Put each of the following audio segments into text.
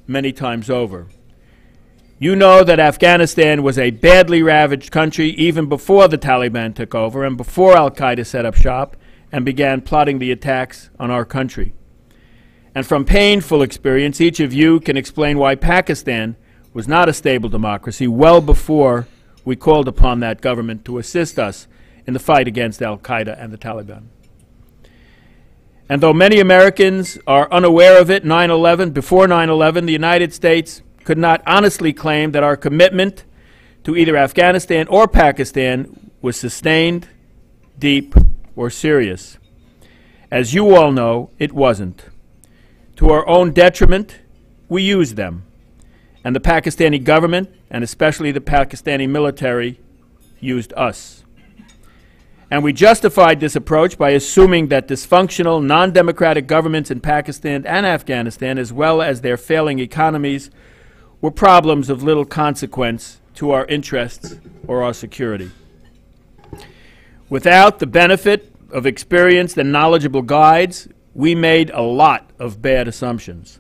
many times over. You know that Afghanistan was a badly ravaged country even before the Taliban took over and before al-Qaeda set up shop and began plotting the attacks on our country. And from painful experience, each of you can explain why Pakistan was not a stable democracy well before we called upon that government to assist us in the fight against al-Qaeda and the Taliban. And though many Americans are unaware of it, before 9/11, the United States could not honestly claim that our commitment to either Afghanistan or Pakistan was sustained, deep, or serious. As you all know, it wasn't. To our own detriment, we used them. And the Pakistani government, and especially the Pakistani military, used us. And we justified this approach by assuming that dysfunctional, non-democratic governments in Pakistan and Afghanistan, as well as their failing economies, were problems of little consequence to our interests or our security. Without the benefit of experienced and knowledgeable guides, we made a lot of bad assumptions.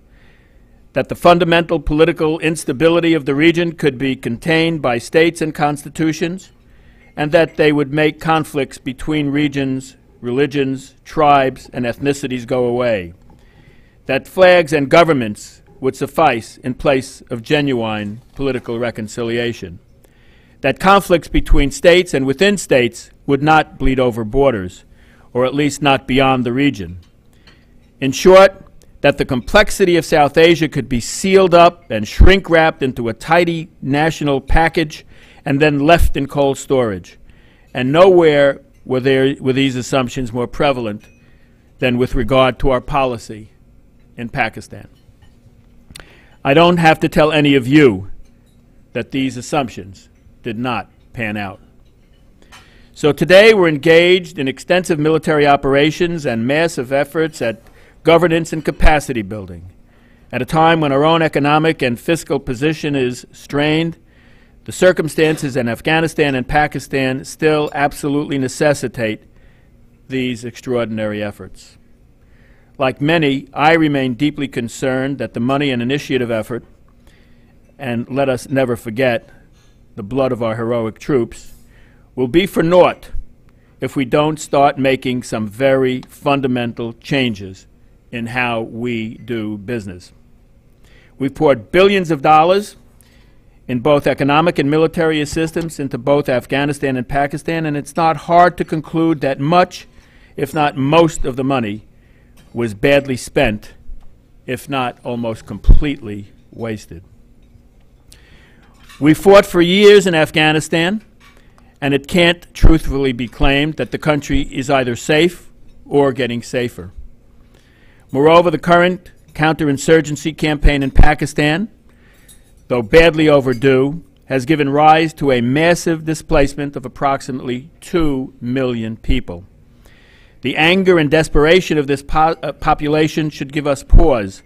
That the fundamental political instability of the region could be contained by states and constitutions, and that they would make conflicts between regions, religions, tribes, and ethnicities go away. That flags and governments would suffice in place of genuine political reconciliation. That conflicts between states and within states would not bleed over borders, or at least not beyond the region. In short, that the complexity of South Asia could be sealed up and shrink-wrapped into a tidy national package and then left in cold storage. And nowhere were these assumptions more prevalent than with regard to our policy in Pakistan. I don't have to tell any of you that these assumptions did not pan out. So today we're engaged in extensive military operations and massive efforts at governance and capacity building. At a time when our own economic and fiscal position is strained, the circumstances in Afghanistan and Pakistan still absolutely necessitate these extraordinary efforts. Like many, I remain deeply concerned that the money and initiative effort, and let us never forget the blood of our heroic troops, will be for naught if we don't start making some very fundamental changes in how we do business. We've poured billions of dollars in both economic and military assistance into both Afghanistan and Pakistan, and it's not hard to conclude that much, if not most, of the money was badly spent, if not almost completely wasted. We fought for years in Afghanistan, and it can't truthfully be claimed that the country is either safe or getting safer. Moreover, the current counterinsurgency campaign in Pakistan, though badly overdue, has given rise to a massive displacement of approximately 2 million people. The anger and desperation of this population should give us pause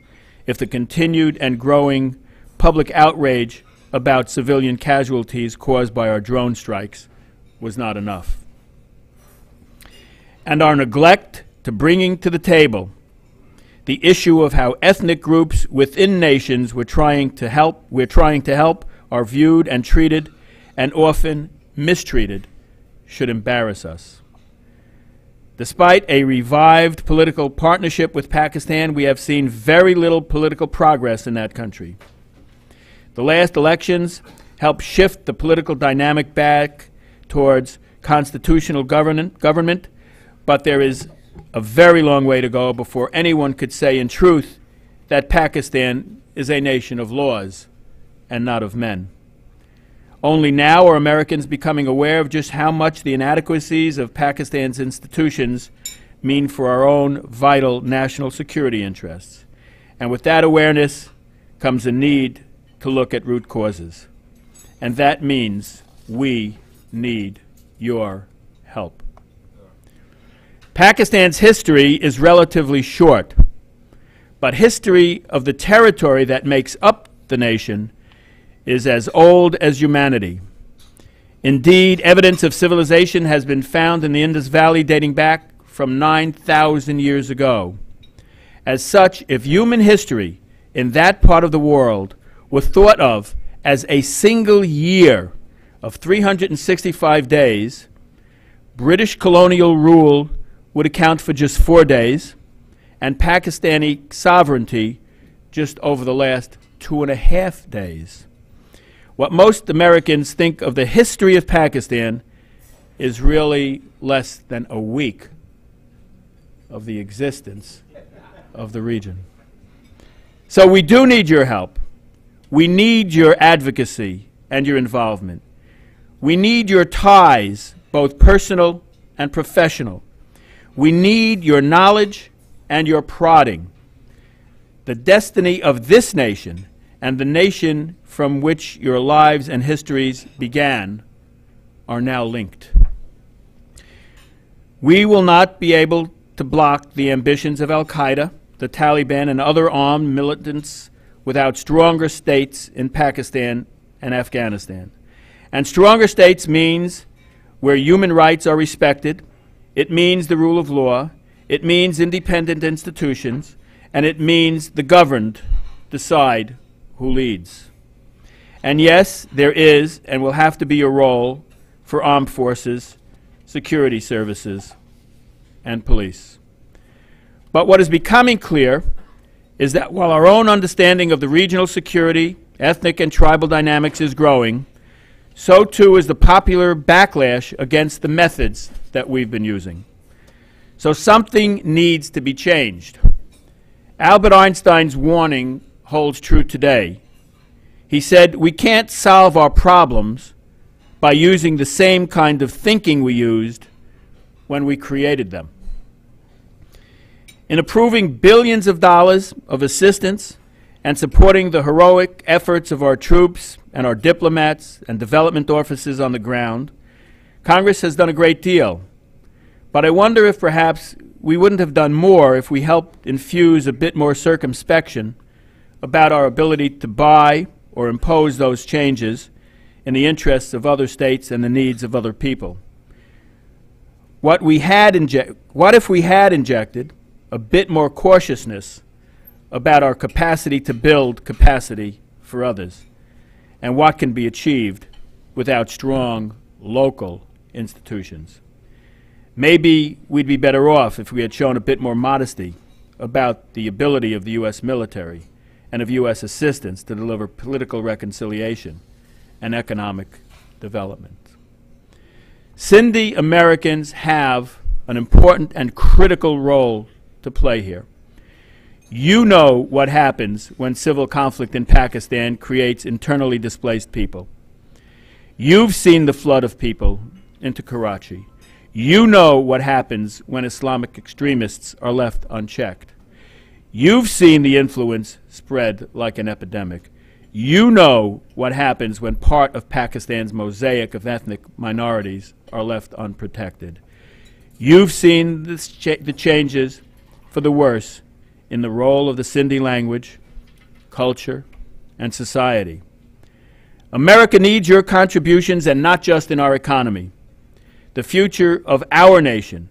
if the continued and growing public outrage about civilian casualties caused by our drone strikes was not enough. And our neglect to bringing to the table the issue of how ethnic groups within nations we're trying to help are viewed and treated, and often mistreated, should embarrass us. Despite a revived political partnership with Pakistan, we have seen very little political progress in that country. The last elections helped shift the political dynamic back towards constitutional government, but there is a very long way to go before anyone could say in truth that Pakistan is a nation of laws and not of men. Only now are Americans becoming aware of just how much the inadequacies of Pakistan's institutions mean for our own vital national security interests. And with that awareness comes a need to look at root causes. And that means we need your help. Pakistan's history is relatively short, but history of the territory that makes up the nation is as old as humanity. Indeed, evidence of civilization has been found in the Indus Valley dating back from 9,000 years ago. As such, if human history in that part of the world were thought of as a single year of 365 days, British colonial rule would account for just 4 days, and Pakistani sovereignty just over the last 2.5 days. What most Americans think of the history of Pakistan is really less than a week of the existence of the region. So we do need your help. We need your advocacy and your involvement. We need your ties, both personal and professional. We need your knowledge and your prodding. The destiny of this nation and the nation from which your lives and histories began are now linked. We will not be able to block the ambitions of Al-Qaeda, the Taliban, and other armed militants without stronger states in Pakistan and Afghanistan. And stronger states means where human rights are respected, it means the rule of law, it means independent institutions, and it means the governed decide who leads. And yes, there is and will have to be a role for armed forces, security services, and police. But what is becoming clear is that while our own understanding of the regional security, ethnic, and tribal dynamics is growing, so too is the popular backlash against the methods that we've been using. So something needs to be changed. Albert Einstein's warning holds true today. He said, "We can't solve our problems by using the same kind of thinking we used when we created them." In approving billions of dollars of assistance and supporting the heroic efforts of our troops and our diplomats and development offices on the ground, Congress has done a great deal. But I wonder if perhaps we wouldn't have done more if we helped infuse a bit more circumspection about our ability to buy or impose those changes in the interests of other states and the needs of other people. What if we had injected a bit more cautiousness about our capacity to build capacity for others, and what can be achieved without strong local institutions? Maybe we'd be better off if we had shown a bit more modesty about the ability of the U.S. military and of U.S. assistance to deliver political reconciliation and economic development. Sindhi Americans have an important and critical role to play here. You know what happens when civil conflict in Pakistan creates internally displaced people. You've seen the flood of people into Karachi. You know what happens when Islamic extremists are left unchecked. You've seen the influence spread like an epidemic. You know what happens when part of Pakistan's mosaic of ethnic minorities are left unprotected. You've seen the changes for the worse in the role of the Sindhi language, culture, and society. America needs your contributions, and not just in our economy. The future of our nation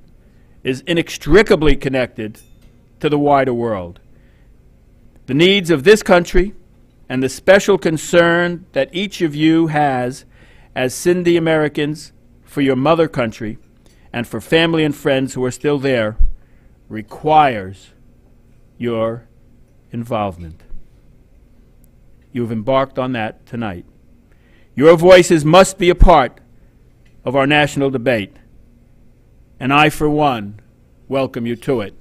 is inextricably connected to the wider world. The needs of this country and the special concern that each of you has as Sindhi Americans for your mother country and for family and friends who are still there requires your involvement. You've embarked on that tonight. Your voices must be a part of our national debate, and I, for one, welcome you to it.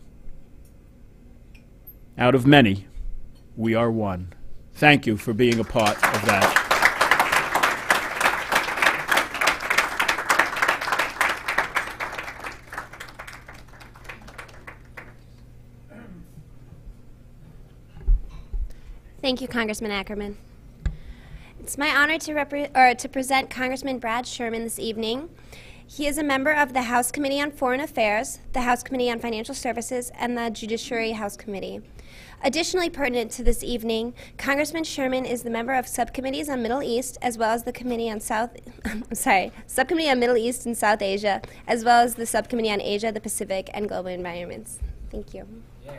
Out of many, we are one. Thank you for being a part of that. Thank you, Congressman Ackermann. It's my honor to present Congressman Brad Sherman this evening. He is a member of the House Committee on Foreign Affairs, the House Committee on Financial Services, and the Judiciary House Committee. Additionally pertinent to this evening, Congressman Sherman is the member of subcommittees on Middle East, as well as the Committee on Subcommittee on Middle East and South Asia, as well as the Subcommittee on Asia, the Pacific, and Global Environments. Thank you. Yeah.